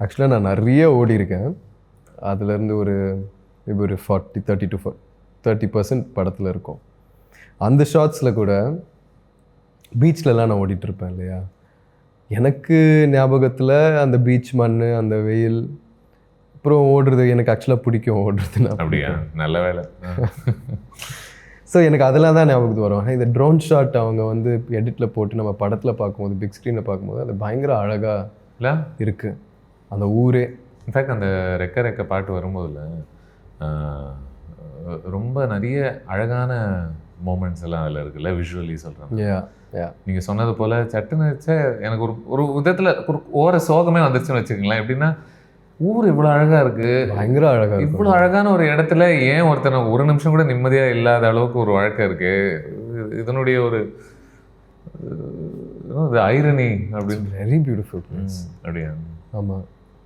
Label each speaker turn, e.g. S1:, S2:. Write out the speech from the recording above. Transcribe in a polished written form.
S1: ஆக்சுவலாக நான் நிறைய ஓடியிருக்கேன். அதுலேருந்து இப்போ ஒரு 30% படத்தில் இருக்கும். அந்த ஷார்ட்ஸில் கூட பீச்லலாம் நான் ஓடிட்டுருப்பேன் இல்லையா, எனக்கு ஞாபகத்தில் அந்த பீச் மண், அந்த வெயில், அப்புறம் ஓடுறது எனக்கு ஆக்சுவலாக பிடிக்கும் ஓடுறதுன்னா.
S2: அப்படியா? நல்ல வேலை.
S1: ஸோ எனக்கு அதெல்லாம் தான் ஞாபகத்துக்கு வரும். ஆனால் இந்த ட்ரோன் ஷாட் அவங்க வந்து எடிட்டில் போட்டு நம்ம படத்தில் பார்க்கும்போது, பிக் ஸ்க்ரீனில் பார்க்கும்போது அது பயங்கர அழகாக
S2: இல்லை
S1: இருக்குது அந்த ஊரே.
S2: இன்ஃபேக்ட் அந்த ரெக்க ரெக்க பாட்டு வரும்போதில் ரொம்ப நிறைய அழகான மூமெண்ட்ஸ் எல்லாம் அதில் இருக்குல்ல, விஷுவலி சொல்கிறேன். நீங்கள் சொன்னது போல் சட்டுன்னு வச்சா எனக்கு ஒரு விதத்தில் ஒரு ஓர சோகமே வந்துருச்சுன்னு வச்சுக்கோங்களேன். எப்படின்னா ஊர் இவ்வளோ அழகாக இருக்குது,
S1: பயங்கர அழகாக,
S2: இவ்வளோ அழகான ஒரு இடத்துல ஏன் ஒருத்தனை ஒரு நிமிஷம் கூட நிம்மதியாக இல்லாத அளவுக்கு ஒரு வழக்கம் இருக்குது. இதனுடைய ஒரு ஐரணி அப்படின்னு.
S1: வெரி பியூட்டிஃபுல்
S2: அப்படியா?
S1: ஆமாம்.